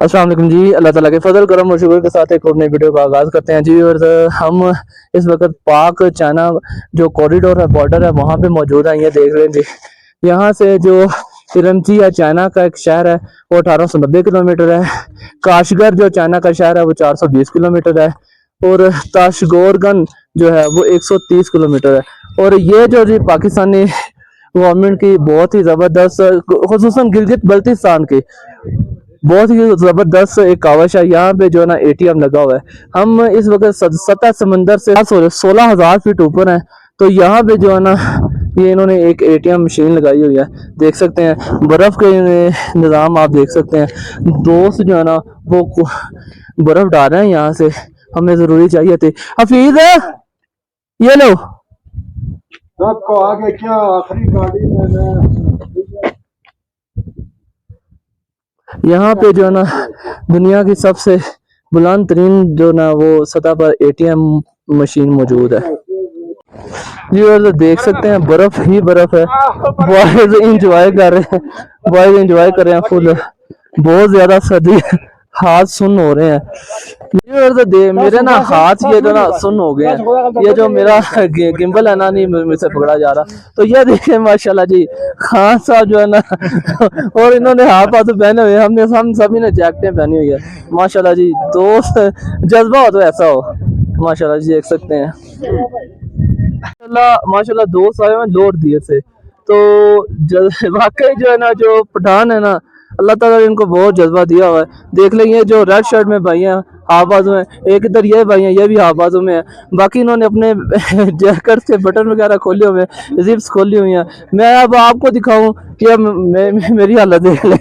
अस्सलाम वालेकुम जी। अल्लाह ताला के फजल करम और शुक्र के साथ एक और नई वीडियो का आगाज़ करते हैं जी। और हम इस वक्त पाक चाइना जो कॉरिडोर है, बॉर्डर है, वहाँ पे मौजूद है। ये देख रहे हैं जी, यहाँ से जो तिरंची है, चाइना का एक शहर है, वो 1890 किलोमीटर है। काशगर जो चाइना का शहर है वो 420 किलोमीटर है। और ताशगोरगन जो है वो 130 किलोमीटर है। और ये जो जी पाकिस्तानी गवर्नमेंट की बहुत ही ज़बरदस्त, खुसूसन गिलगित बल्तिस्तान की बहुत ही जबरदस्त एक कावश है। यहाँ पे जो है ना एटीएम लगा हुआ है। हम इस वक्त सतह समंदर से 16,000 फीट ऊपर हैं। तो यहाँ पे जो है ना ये इन्होंने एक एटीएम मशीन लगाई हुई है, देख सकते हैं। बर्फ के निज़ाम आप देख सकते हैं। दोस्त जो है ना वो बर्फ डाल रहे हैं यहाँ से, हमें ज़रूरी चाहिए थी। हफीज है ये लो आपको आगे क्या आखिरी गाड़ी यहाँ पे जो है ना दुनिया की सबसे बुलंद तरीन जो ना वो सतह पर एटीएम मशीन मौजूद है जी। और देख सकते हैं बर्फ ही बर्फ है। बॉयज इंजॉय कर रहे हैं, बॉयज इंजॉय कर रहे हैं फुल। बहुत ज्यादा सर्दी है, हाथ सुन्न हो रहे हैं जी। और मेरे ना हाथ ये जो ना सुन्न हो गए हैं। ये जो मेरा गिम्बल है ना, नहीं मुझसे पकड़ा जा रहा। तो ये देखें माशाल्लाह जी, खान साहब जो है ना और इन्होंने हाथ हाथ पहने हुए, हम सभी ने जैकेटें पहनी हुई है माशाल्लाह जी। दोस्त जज्बा हो तो ऐसा हो माशाल्लाह जी, देख सकते हैं। माशाल्लाह दोस्त आए हैं लोड दिए थे। तो वाकई जो है ना जो पठान है ना, अल्लाह ताला ने इनको बहुत जज्बा दिया हुआ है। देख लेंगे जो रेड शर्ट में भाई हैं, हाफ बाजू में, एक इधर ये भाई हैं, ये भी हाफ बाजू में है। बाकी इन्होंने अपने जैकेट के बटन वगैरह खोले हुए हैं, जिप्स खोली हुई हैं। मैं अब आपको दिखाऊं कि अब मेरी हालत देख लें।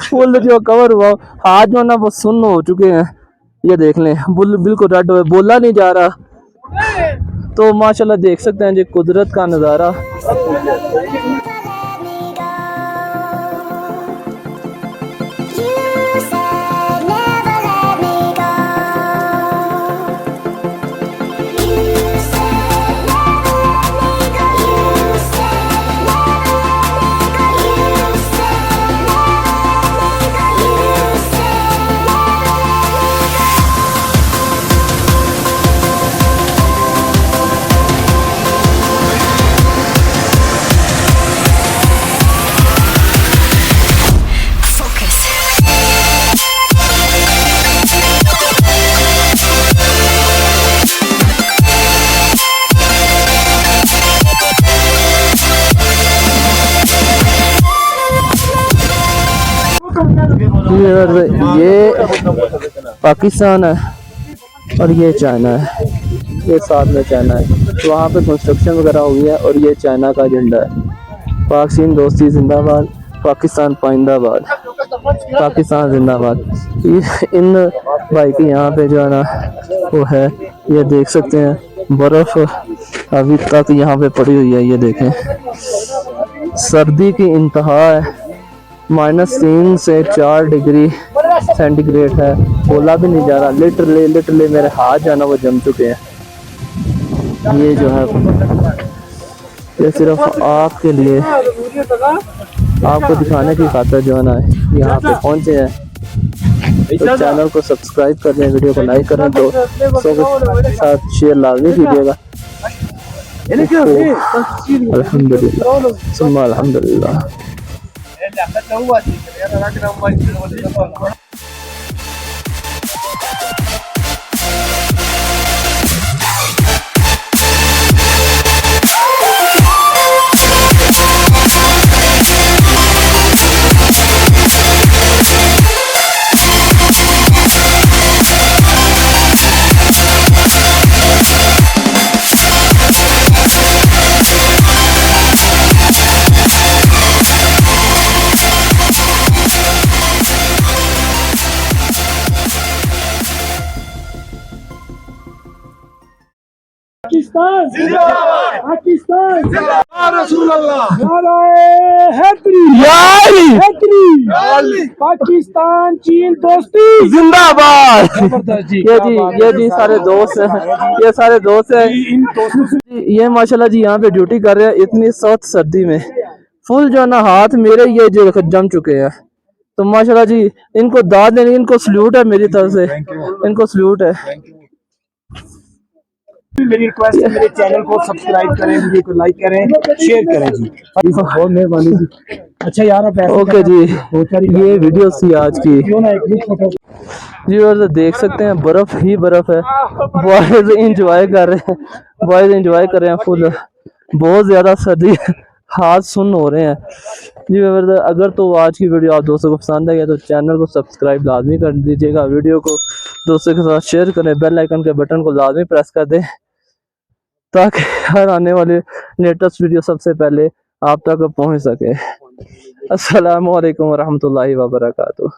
फुल जो कवर हुआ, हाथ जो ना वो सुन्न हो चुके हैं। ये देख लें बिल्कुल रेड हुए, बोला नहीं जा रहा। तो माशाल्लाह देख सकते हैं जी कुदरत का नज़ारा। ये पाकिस्तान है और ये चाइना है, ये साथ में चाइना है। तो वहाँ पे कंस्ट्रक्शन वगैरह हुई है और ये चाइना का झंडा है। पाक चीन दोस्ती जिंदाबाद, पाकिस्तान पाइंदाबाद, पाकिस्तान जिंदाबाद। इन भाई की यहाँ पे जो है ना वो है, ये देख सकते हैं। बर्फ अभी तक यहाँ पे पड़ी हुई है, ये देखें। सर्दी की इंतहा है, -3 से 4 डिग्री सेंटीग्रेड है। बोला भी नहीं जा रहा, लिटरली मेरे हाथ जो है ना वो जम चुके हैं। ये जो है ये सिर्फ आपके लिए, आपको दिखाने की खातिर जो है ना यहाँ पे पहुँचे हैं। तो चैनल को सब्सक्राइब कर दें, वीडियो को लाइक करें, दोस्तों के साथ शेयर लाजमी कीजिएगा। अल्हम्दुलिल्लाह सुम्मा अल्हम्दुलिल्लाह। पाकिस्तान जिंदाबाद, पाकिस्तान जिंदाबाद, रसूल अल्लाह नारे हैदरी, पाकिस्तान चीन दोस्ती जिंदाबाद। ये जी सारे दोस्त हैं, ये सारे दोस्त हैं। ये माशाल्लाह जी यहाँ पे ड्यूटी कर रहे हैं इतनी सख्त सर्दी में। फुल जो ना हाथ मेरे ये जो जम चुके हैं। तो माशाल्लाह जी इनको दाद देनी, इनको सल्यूट है मेरी तरफ से, इनको सल्यूट है। मेरी रिक्वेस्ट है, मेरे चैनल को सब्सक्राइब करें, वीडियो को लाइक करें, शेयर करें जी, बहुत मेहरबानी जी। अच्छा यार आप ऐसे ओके जी, ये वीडियो थी आज की क्यों ना एक भी फोटो जी। और देख सकते हैं बर्फ ही बर्फ है, बॉयज इंजॉय कर रहे हैं, बॉयज इंजॉय कर रहे हैं फुल, बहुत ज़्यादा सर्दी, हाथ सुन्न हो रहे हैं जी। अगर तो आज की वीडियो आप दोस्तों को पसंद आई है तो चैनल को सब्सक्राइब लाजमी कर दीजिएगा, वीडियो को दोस्तों के साथ शेयर करें, बेल आइकन के बटन को लाजमी प्रेस कर दें ताकि हर आने वाले लेटेस्ट वीडियो सबसे पहले आप तक पहुंच सके। अस्सलामु अलैकुम वरहमतुल्लाहि वबरकातुहू।